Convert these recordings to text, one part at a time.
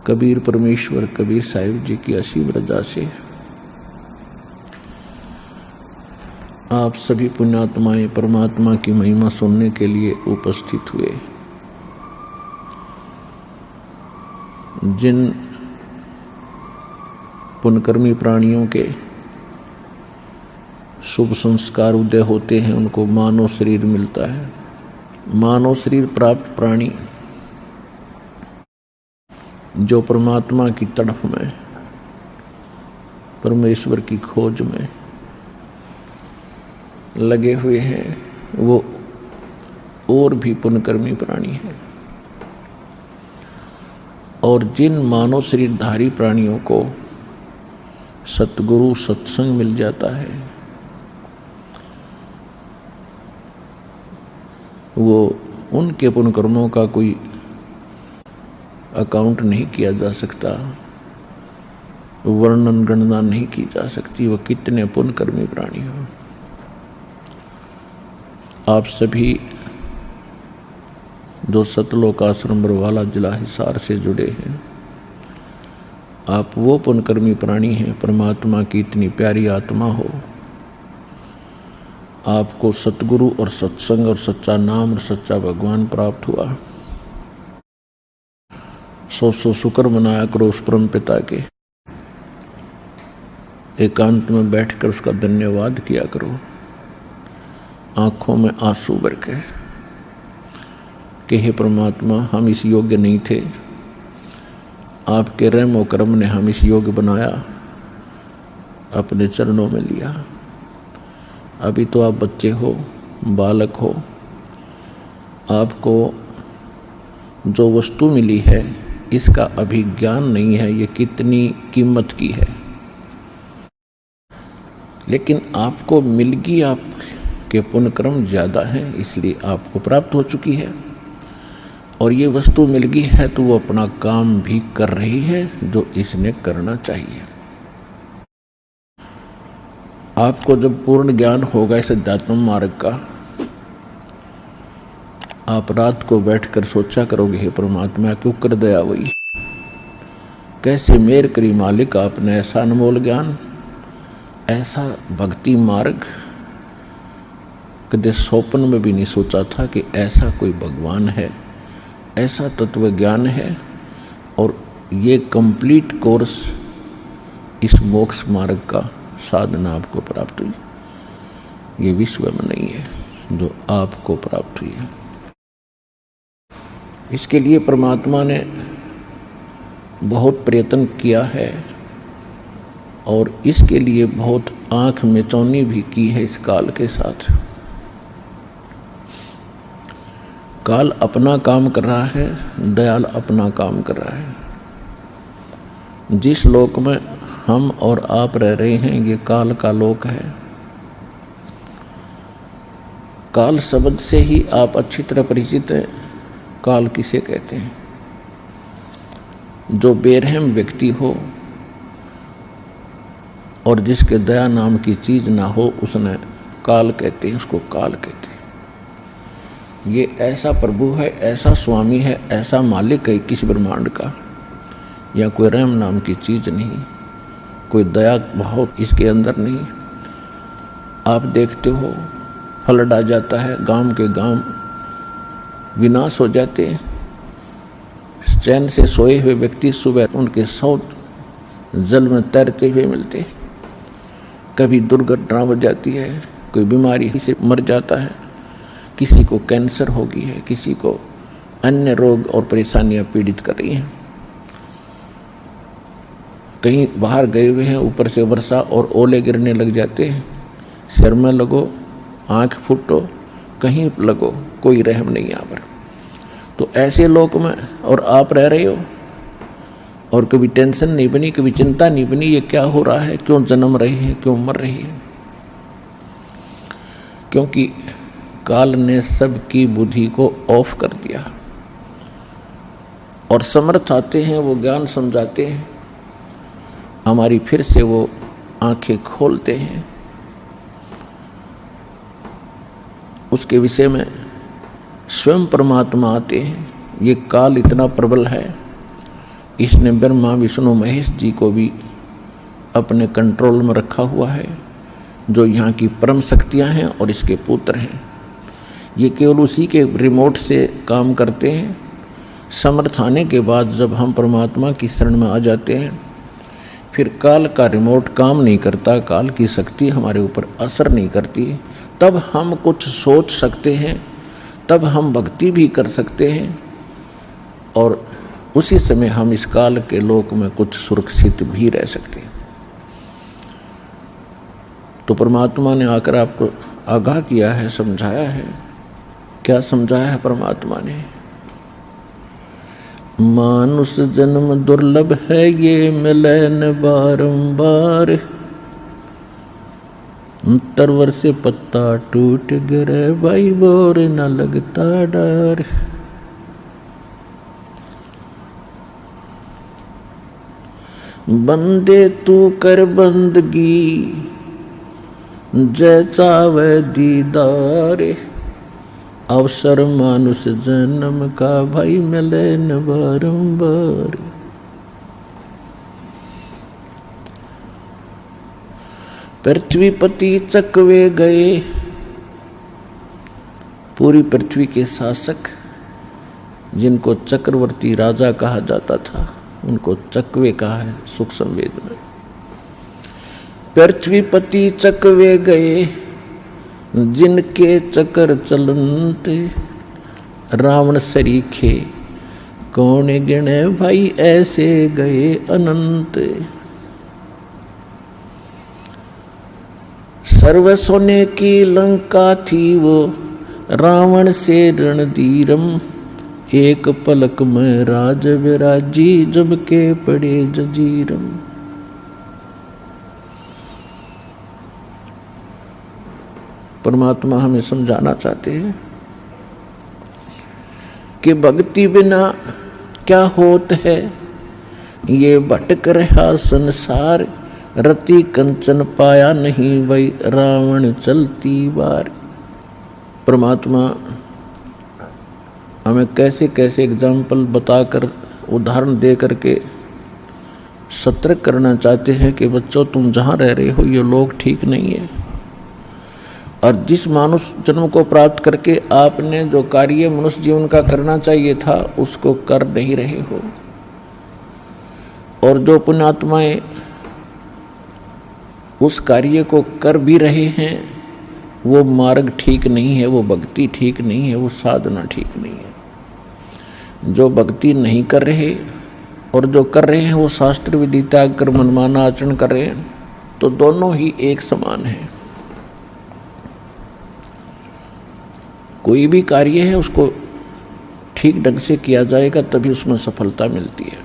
कबीर परमेश्वर कबीर साहिब जी की असीम रजा से आप सभी पुण्यात्माएं परमात्मा की महिमा सुनने के लिए उपस्थित हुए। जिन पुण्यकर्मी प्राणियों के शुभ संस्कार उदय होते हैं उनको मानव शरीर मिलता है। मानव शरीर प्राप्त प्राणी जो परमात्मा की तड़प में, परमेश्वर की खोज में लगे हुए हैं, वो और भी पुण्यकर्मी प्राणी हैं। और जिन मानव शरीरधारी प्राणियों को सतगुरु सत्संग मिल जाता है, वो उनके पुण्यकर्मों का कोई अकाउंट नहीं किया जा सकता, वर्णन गणना नहीं की जा सकती। वो कितने पुण्यकर्मी प्राणी हो। आप सभी जो सतलोक आश्रम बरवाला जिला हिसार से जुड़े हैं, आप वो पुण्यकर्मी प्राणी हैं। परमात्मा की इतनी प्यारी आत्मा हो, आपको सतगुरु और सत्संग और सच्चा नाम और सच्चा भगवान प्राप्त हुआ। सौ शुक्र मनाया करो उस परम पिता के। एकांत में बैठकर उसका धन्यवाद किया करो, आंखों में आंसू भर के कि हे परमात्मा, हम इस योग्य नहीं थे, आपके रहम और करम ने हम इस योग्य बनाया, अपने चरणों में लिया। अभी तो आप बच्चे हो, बालक हो, आपको जो वस्तु मिली है इसका अभी ज्ञान नहीं है, ये कितनी कीमत की है, लेकिन आपको मिलगी, आपके पुण्यक्रम ज़्यादा हैं इसलिए आपको प्राप्त हो चुकी है। और ये वस्तु मिलगी है तो वो अपना काम भी कर रही है जो इसने करना चाहिए। आपको जब पूर्ण ज्ञान होगा इस अध्यात्म मार्ग का, आप रात को बैठकर सोचा करोगे, हे परमात्मा क्यों कर दया हुई, कैसे मेर करी मालिक, आपने ऐसा अनमोल ज्ञान, ऐसा भक्ति मार्ग कदे स्वप्न में भी नहीं सोचा था कि ऐसा कोई भगवान है, ऐसा तत्व ज्ञान है। और ये कंप्लीट कोर्स इस मोक्ष मार्ग का साधना आपको प्राप्त हुई, ये विश्व में नहीं है जो आपको प्राप्त हुई है। इसके लिए परमात्मा ने बहुत प्रयत्न किया है और इसके लिए बहुत आंख मिचौनी भी की है इस काल के साथ। काल अपना काम कर रहा है, दयाल अपना काम कर रहा है। जिस लोक में हम और आप रह रहे हैं ये काल का लोक है। काल शब्द से ही आप अच्छी तरह परिचित हैं। काल किसे कहते हैं? जो बेरहम व्यक्ति हो और जिसके दया नाम की चीज ना हो, उसने काल कहते हैं, उसको काल कहते हैं। ये ऐसा प्रभु है, ऐसा स्वामी है, ऐसा मालिक है किस ब्रह्मांड का, या कोई रहम नाम की चीज नहीं, कोई दया भाव इसके अंदर नहीं। आप देखते हो फ्लड आ जाता है, गांव के गांव विनाश हो जाते हैं। चैन से सोए हुए व्यक्ति सुबह उनके 100 जल में तैरते हुए मिलते हैं। कभी दुर्घटना हो जाती है, कोई बीमारी से मर जाता है, किसी को कैंसर हो गई है, किसी को अन्य रोग और परेशानियां पीड़ित कर रही हैं। कहीं बाहर गए हुए हैं, ऊपर से वर्षा और ओले गिरने लग जाते हैं, सिर में लगो, आंख फूटो, कहीं लगो, कोई रहम नहीं यहाँ पर। तो ऐसे लोक में और आप रह रहे हो और कभी टेंशन नहीं बनी, कभी चिंता नहीं बनी, ये क्या हो रहा है, क्यों जन्म रहे हैं, क्यों मर रहे हैं। क्योंकि काल ने सबकी बुद्धि को ऑफ कर दिया और समर्थ आते हैं, वो ज्ञान समझाते हैं, हमारी फिर से वो आंखें खोलते हैं। उसके विषय में स्वयं परमात्मा आते हैं। ये काल इतना प्रबल है इसने ब्रह्मा विष्णु महेश जी को भी अपने कंट्रोल में रखा हुआ है, जो यहाँ की परम शक्तियाँ हैं और इसके पुत्र हैं। ये केवल उसी के रिमोट से काम करते हैं। समर्थ आने के बाद जब हम परमात्मा की शरण में आ जाते हैं, फिर काल का रिमोट काम नहीं करता, काल की शक्ति हमारे ऊपर असर नहीं करती, तब हम कुछ सोच सकते हैं, तब हम भक्ति भी कर सकते हैं और उसी समय हम इस काल के लोक में कुछ सुरक्षित भी रह सकते हैं। तो परमात्मा ने आकर आपको आगाह किया है, समझाया है। क्या समझाया है परमात्मा ने? मानुष जन्म दुर्लभ है, ये मिले न बारंबार, तरवर से पत्ता टूट गिरे, भाई बोर न लगता डर। बंदे तू कर बंदगी, जय चावे दीदार, अवसर मानुष जन्म का, भाई मिले न बारंबार। पृथ्वीपति चकवे गए, पूरी पृथ्वी के शासक जिनको चक्रवर्ती राजा कहा जाता था, उनको चकवे कहा है सुख संवेद में। पृथ्वीपति चकवे गए, जिनके चक्र चलनते, रावण सरीखे कौन गिने, भाई ऐसे गए अनंत। सर्व सोने की लंका थी वो, रावण से रणधीरम, एक पलक में राज विराजी, जब के पड़े जजीरम। परमात्मा हमें समझाना चाहते हैं कि भक्ति बिना क्या होत है, ये भटक रहा संसार, रति कंचन पाया नहीं, वही रावण चलती बार। परमात्मा हमें कैसे कैसे एग्जाम्पल बताकर, उदाहरण दे करके सतर्क करना चाहते हैं कि बच्चों, तुम जहाँ रह रहे हो ये लोग ठीक नहीं है, और जिस मानुष जन्म को प्राप्त करके आपने जो कार्य मनुष्य जीवन का करना चाहिए था उसको कर नहीं रहे हो, और जो पुण्यात्माएं उस कार्य को कर भी रहे हैं, वो मार्ग ठीक नहीं है, वो भक्ति ठीक नहीं है, वो साधना ठीक नहीं है। जो भक्ति नहीं कर रहे और जो कर रहे हैं वो शास्त्र विधि त्याग कर मनमाना आचरण कर रहे हैं, तो दोनों ही एक समान है। कोई भी कार्य है उसको ठीक ढंग से किया जाएगा तभी उसमें सफलता मिलती है।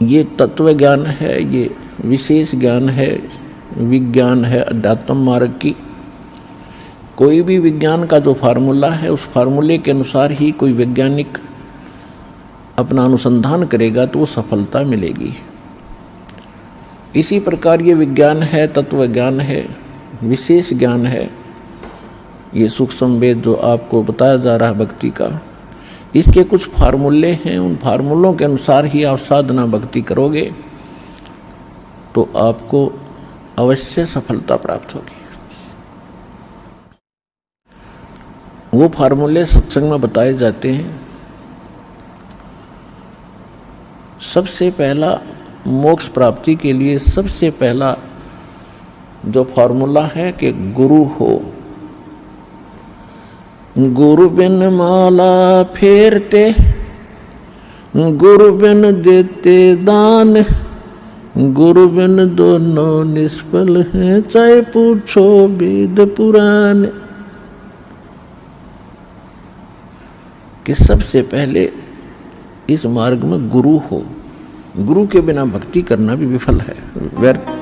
ये तत्व ज्ञान है, ये विशेष ज्ञान है, विज्ञान है अध्यात्म मार्ग की। कोई भी विज्ञान का जो फार्मूला है, उस फार्मूले के अनुसार ही कोई वैज्ञानिक अपना अनुसंधान करेगा तो वो सफलता मिलेगी। इसी प्रकार ये विज्ञान है, तत्व ज्ञान है, विशेष ज्ञान है, ये सुख संवेद जो आपको बताया जा रहा है भक्ति का, इसके कुछ फार्मूले हैं। उन फार्मूलों के अनुसार ही आप साधना भक्ति करोगे तो आपको अवश्य सफलता प्राप्त होगी। वो फार्मूले सत्संग में बताए जाते हैं। सबसे पहला मोक्ष प्राप्ति के लिए सबसे पहला जो फार्मूला है कि गुरु हो। गुरु बिन माला फेरते, गुरु बिन देते दान, गुरु बिन दोनों निष्फल हैं, चाहे पूछो वेद पुराण। कि सबसे पहले इस मार्ग में गुरु हो। गुरु के बिना भक्ति करना भी विफल है, व्यर्थ।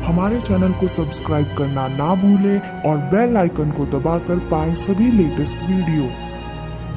हमारे चैनल को सब्सक्राइब करना ना भूलें और बेल आइकन को दबाकर पाएं सभी लेटेस्ट वीडियो।